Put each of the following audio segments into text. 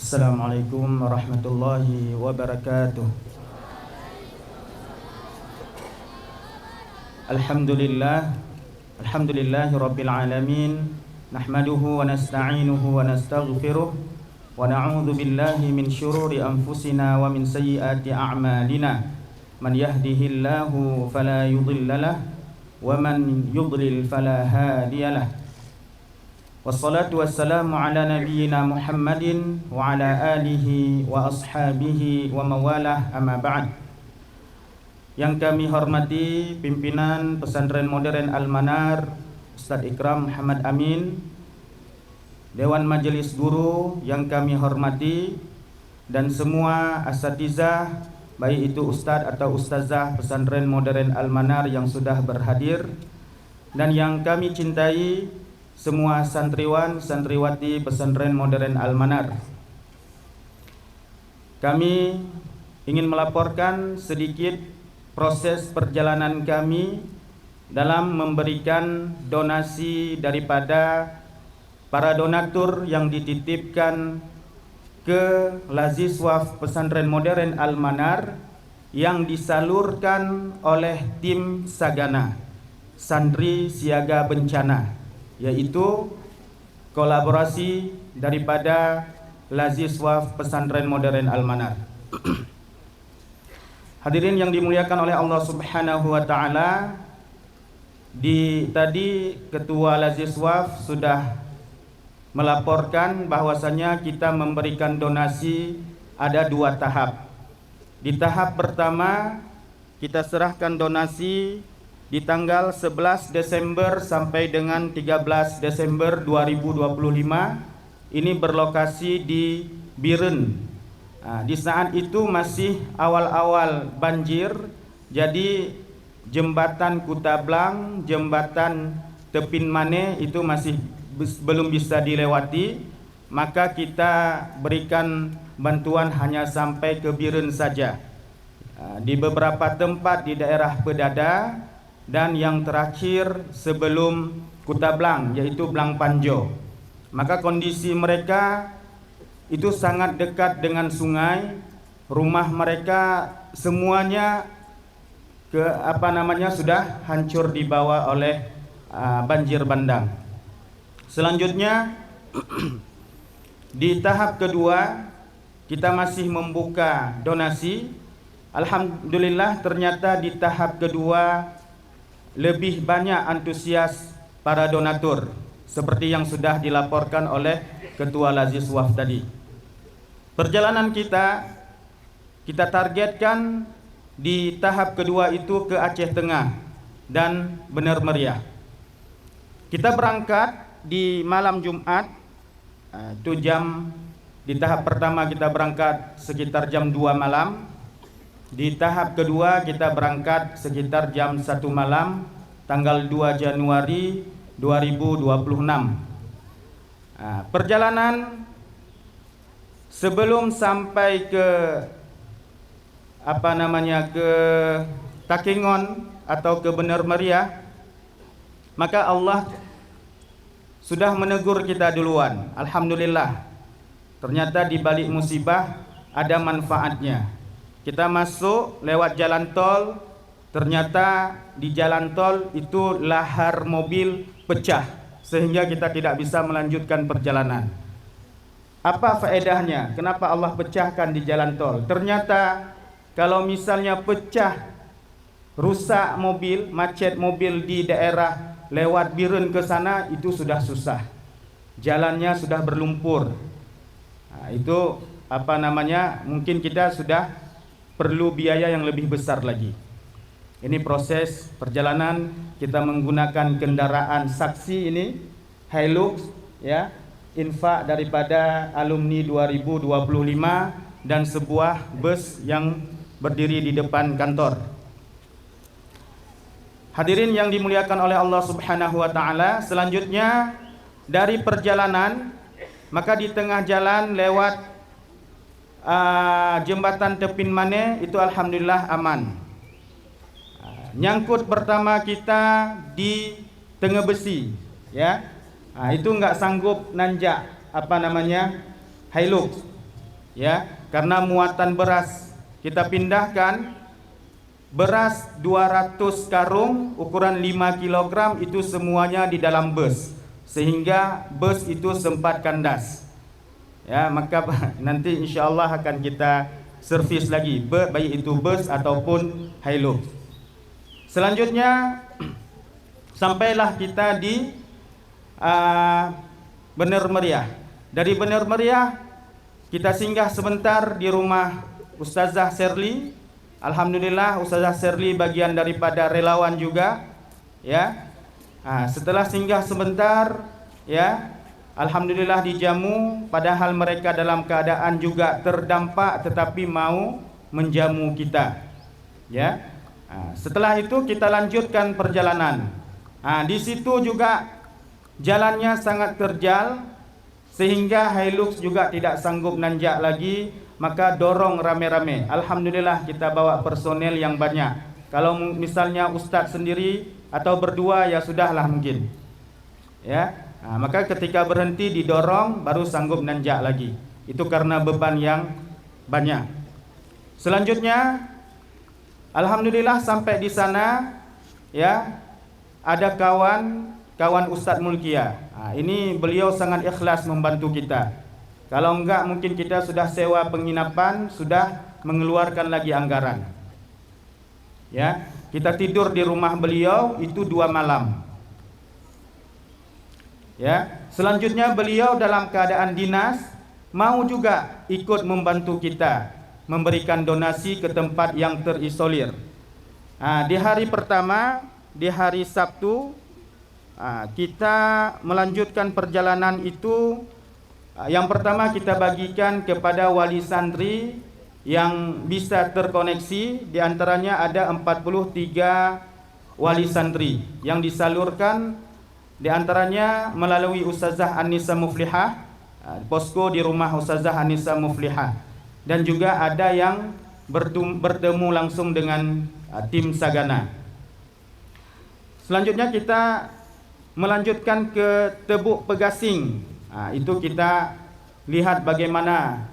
Assalamualaikum warahmatullahi wabarakatuh. Alhamdulillahi rabbil alamin. Nahmaduhu wa nasta'inuhu wa nastaghfiruh wa na'udzu billahi min syururi anfusina wa min sayyiati a'malina. Man yahdihillahu fala yudhillalah wa man yudlil fala hadiyalah. Wassalatu wassalamu ala nabiyyina Muhammadin wa ala alihi wa ashabihi wa mawalah, amma ba'd. Yang kami hormati pimpinan Pesantren Modern Al-Manar Ustadz Ikram Muhammad Amin, Dewan Majelis Guru yang kami hormati, dan semua asatizah, baik itu Ustadz atau Ustazah Pesantren Modern Al-Manar yang sudah berhadir, dan yang kami cintai semua santriwan santriwati Pesantren Modern Al-Manar. Kami ingin melaporkan sedikit proses perjalanan kami dalam memberikan donasi daripada para donatur yang dititipkan ke Laziswaf Pesantren Modern Al-Manar yang disalurkan oleh tim Sagana Santri Siaga Bencana, yaitu kolaborasi daripada Laziswaf Pesantren Modern Al-Manar. Hadirin yang dimuliakan oleh Allah Subhanahu wa taala, tadi Ketua Laziswaf sudah melaporkan bahwasanya kita memberikan donasi ada 2 tahap. Di tahap pertama kita serahkan donasi di tanggal 11 Desember sampai dengan 13 Desember 2025. Ini berlokasi di Biren. Di saat itu masih awal-awal banjir, jadi jembatan Kutablang, jembatan Tepin Mane itu masih belum bisa dilewati, maka kita berikan bantuan hanya sampai ke Biren saja. Di beberapa tempat di daerah Pedada, dan yang terakhir sebelum Kutablang yaitu Blang Panjo. Maka kondisi mereka itu sangat dekat dengan sungai, rumah mereka semuanya sudah hancur dibawa oleh banjir bandang. Selanjutnya di tahap kedua kita masih membuka donasi. Alhamdulillah ternyata di tahap kedua lebih banyak antusias para donatur seperti yang sudah dilaporkan oleh Ketua Laziswaf tadi. Perjalanan kita targetkan di tahap kedua itu ke Aceh Tengah dan Bener Meriah. Kita berangkat di malam Jumat, di tahap pertama kita berangkat sekitar jam 2 malam. Di tahap kedua kita berangkat sekitar jam 1 malam, tanggal 2 Januari 2026. Perjalanan sebelum sampai ke ke Takengon atau ke Bener Meriah, maka Allah sudah menegur kita duluan. Alhamdulillah, ternyata di balik musibah ada manfaatnya. Kita masuk lewat jalan tol, ternyata di jalan tol itu lahar mobil pecah sehingga kita tidak bisa melanjutkan perjalanan. Apa faedahnya? Kenapa Allah pecahkan di jalan tol? Ternyata kalau misalnya pecah, rusak mobil, macet mobil di daerah lewat Biren ke sana, itu sudah susah. Jalannya sudah berlumpur. Itu mungkin kita sudah perlu biaya yang lebih besar lagi. Ini proses perjalanan kita menggunakan kendaraan saksi ini, Hilux ya, infak daripada alumni 2025 dan sebuah bus yang berdiri di depan kantor. Hadirin yang dimuliakan oleh Allah Subhanahu wa taala, selanjutnya dari perjalanan, maka di tengah jalan lewat jembatan Tepin Mane itu alhamdulillah aman. Nyangkut pertama kita di Tengah Besi ya. Itu enggak sanggup nanjak Hilux. ya, karena muatan beras kita pindahkan. Beras 200 karung ukuran 5 kg itu semuanya di dalam bus, sehingga bus itu sempat kandas. Ya, maka nanti insyaallah akan kita servis lagi, baik itu bus ataupun Hilux. Selanjutnya sampailah kita di Bener Meriah. Dari Bener Meriah kita singgah sebentar di rumah Ustazah Sherly. Alhamdulillah Ustazah Sherly bagian daripada relawan juga, ya. Setelah singgah sebentar, ya, alhamdulillah dijamu, padahal mereka dalam keadaan juga terdampak tetapi mau menjamu kita, ya. Setelah itu kita lanjutkan perjalanan. Di situ juga jalannya sangat terjal sehingga Hilux juga tidak sanggup nanjak lagi, maka dorong rame-rame. Alhamdulillah kita bawa personel yang banyak. Kalau misalnya ustaz sendiri atau berdua ya sudahlah mungkin, ya. Maka ketika berhenti didorong baru sanggup nanjak lagi. Itu karena beban yang banyak. Selanjutnya alhamdulillah sampai di sana, ya, ada kawan Ustaz Mulkia. Ini beliau sangat ikhlas membantu kita. Kalau enggak mungkin kita sudah sewa penginapan, sudah mengeluarkan lagi anggaran. Ya, kita tidur di rumah beliau itu 2 malam. Ya, selanjutnya beliau dalam keadaan dinas mau juga ikut membantu kita memberikan donasi ke tempat yang terisolir. Di hari pertama, di hari Sabtu, kita melanjutkan perjalanan itu. Yang pertama kita bagikan kepada wali santri yang bisa terkoneksi. Di antaranya ada 43 wali santri yang disalurkan, di antaranya melalui Ustazah Anissa Muflihah, posko di rumah Ustazah Anissa Muflihah, dan juga ada yang bertemu langsung dengan tim Sagana. Selanjutnya kita melanjutkan ke Tebuk Pegasing. Itu kita lihat bagaimana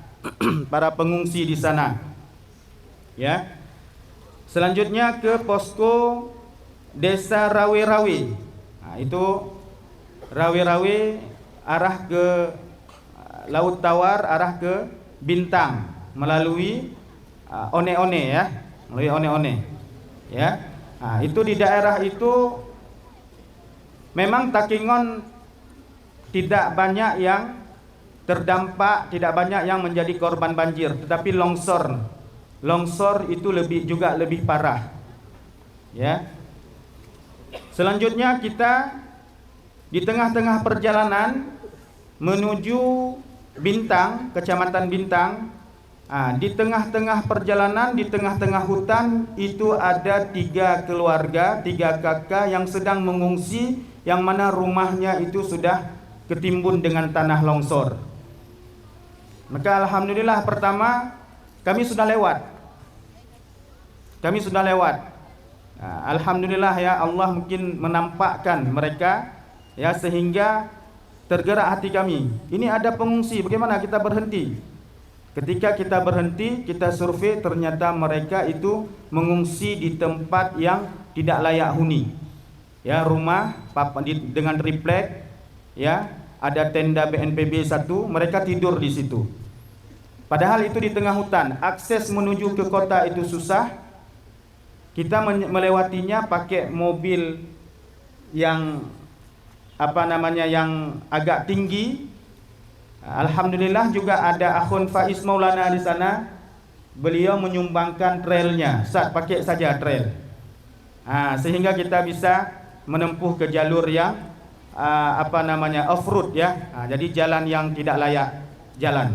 para pengungsi di sana, ya. Selanjutnya ke posko Desa Rawe-Rawe. Itu Rawe-Rawe arah ke Laut Tawar, arah ke Bintang melalui One-One, ya, melalui One-One, ya. Itu di daerah itu memang Takingon tidak banyak yang terdampak, tidak banyak yang menjadi korban banjir, tetapi longsor itu juga lebih parah, ya. Selanjutnya kita di tengah-tengah perjalanan menuju Bintang, Kecamatan Bintang. Di tengah-tengah perjalanan, di tengah-tengah hutan itu ada 3 keluarga, 3 kakak yang sedang mengungsi, yang mana rumahnya itu sudah ketimbun dengan tanah longsor. Maka alhamdulillah pertama kami sudah lewat. Alhamdulillah ya, Allah mungkin menampakkan mereka, ya, sehingga tergerak hati kami. Ini ada pengungsi, bagaimana kita berhenti? Ketika kita berhenti, kita survei, ternyata mereka itu mengungsi di tempat yang tidak layak huni. Ya, rumah dengan triplek, ya. Ada tenda BNPB 1, mereka tidur di situ. Padahal itu di tengah hutan, akses menuju ke kota itu susah. Kita melewatinya pakai mobil yang yang agak tinggi. Alhamdulillah juga ada Akhun Faiz Maulana di sana. Beliau menyumbangkan trailnya, pakai saja trail. Sehingga kita bisa menempuh ke jalur yang off-road, ya. Jadi jalan yang tidak layak jalan,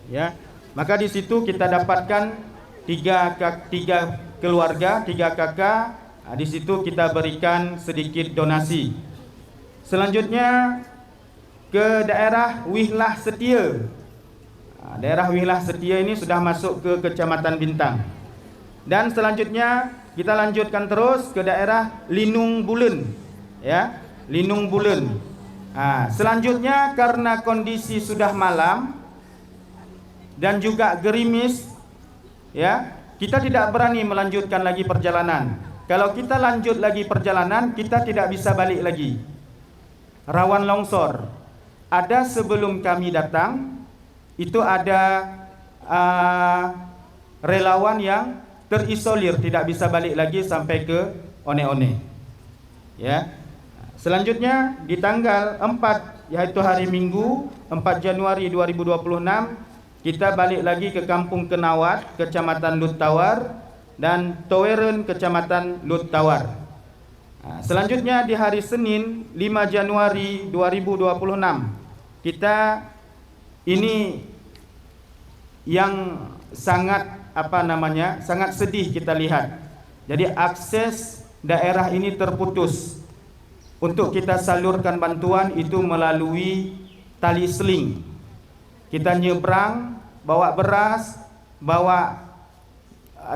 ya. Maka di situ kita dapatkan 3 keluarga, 3 kakak. Di situ kita berikan sedikit donasi. Selanjutnya ke daerah Wihlah Setia. Daerah Wihlah Setia ini sudah masuk ke Kecamatan Bintang. Dan selanjutnya kita lanjutkan terus ke daerah Linung Bulen, ya. Linung Bulen. Selanjutnya karena kondisi sudah malam, dan juga gerimis, ya, kita tidak berani melanjutkan lagi perjalanan. Kalau kita lanjut lagi perjalanan, kita tidak bisa balik lagi. Rawan longsor. Ada sebelum kami datang, itu ada relawan yang terisolir, tidak bisa balik lagi sampai ke One-One. Ya. Selanjutnya di tanggal 4, yaitu hari Minggu 4 Januari 2026, kita balik lagi ke Kampung Kenawat, Kecamatan Lut Tawar, dan Toweren, Kecamatan Lut Tawar. Selanjutnya di hari Senin 5 Januari 2026, kita ini yang sangat sangat sedih kita lihat. Jadi akses daerah ini terputus. Untuk kita salurkan bantuan itu melalui tali seling. Kita nyebrang, bawa beras, bawa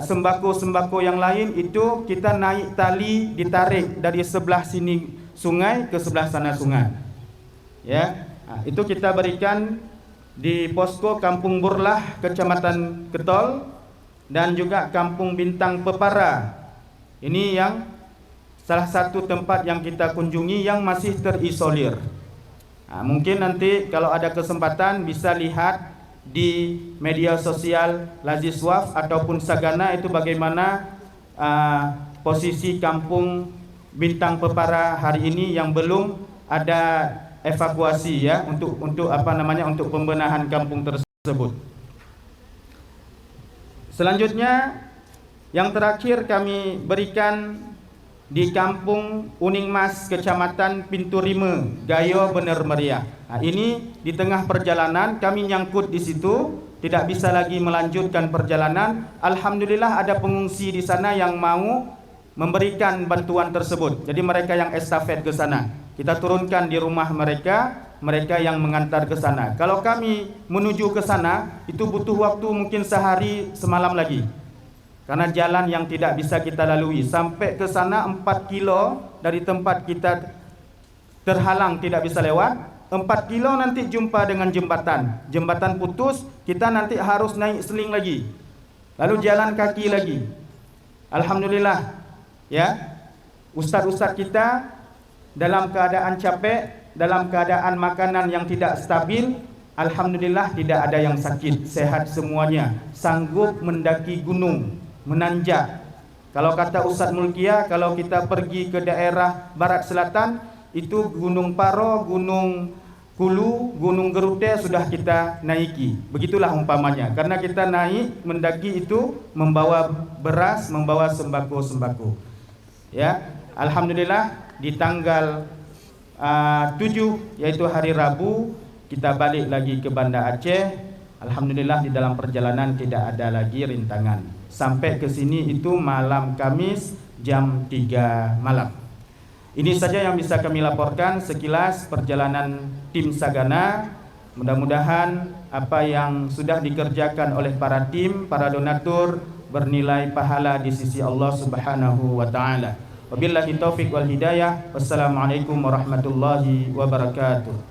sembako-sembako yang lain, itu kita naik tali, ditarik dari sebelah sini sungai ke sebelah sana sungai. Ya, itu kita berikan di posko Kampung Burlah, Kecamatan Ketol, dan juga Kampung Bintang Pepara. Ini yang salah satu tempat yang kita kunjungi yang masih terisolir. Mungkin nanti kalau ada kesempatan bisa lihat di media sosial Laziswaf ataupun Sagana itu bagaimana posisi Kampung Bintang Pepara hari ini yang belum ada evakuasi, ya, untuk untuk pembenahan kampung tersebut. Selanjutnya yang terakhir kami berikan di Kampung Uning Mas, Kecamatan Pintu Rima, Gayo Bener Meriah. Ini di tengah perjalanan kami nyangkut di situ, tidak bisa lagi melanjutkan perjalanan. Alhamdulillah ada pengungsi di sana yang mau memberikan bantuan tersebut. Jadi mereka yang estafet ke sana, kita turunkan di rumah mereka, mereka yang mengantar ke sana. Kalau kami menuju ke sana itu butuh waktu mungkin sehari semalam lagi. Karena jalan yang tidak bisa kita lalui. Sampai ke sana 4 kilo dari tempat kita terhalang, tidak bisa lewat. 4 kilo nanti jumpa dengan jembatan. Jembatan putus, kita nanti harus naik seling lagi. Lalu jalan kaki lagi. Alhamdulillah, ya, ustaz-ustaz kita dalam keadaan capek, dalam keadaan makanan yang tidak stabil, alhamdulillah tidak ada yang sakit, sehat semuanya. Sanggup mendaki gunung, menanjak. Kalau kata Ustaz Mulkia, kalau kita pergi ke daerah barat selatan, itu Gunung Paro, Gunung Kulu, Gunung Gerute sudah kita naiki. Begitulah umpamanya. Karena kita naik mendaki itu membawa beras, membawa sembako-sembako. Ya, alhamdulillah di tanggal 7, yaitu hari Rabu, kita balik lagi ke Banda Aceh. Alhamdulillah di dalam perjalanan tidak ada lagi rintangan. Sampai ke sini itu malam Kamis jam 3 malam. Ini saja yang bisa kami laporkan sekilas perjalanan tim Sagana. Mudah-mudahan apa yang sudah dikerjakan oleh para tim, para donatur bernilai pahala di sisi Allah Subhanahu wa taala. Wabillahi taufik wal hidayah. Wassalamualaikum warahmatullahi wabarakatuh.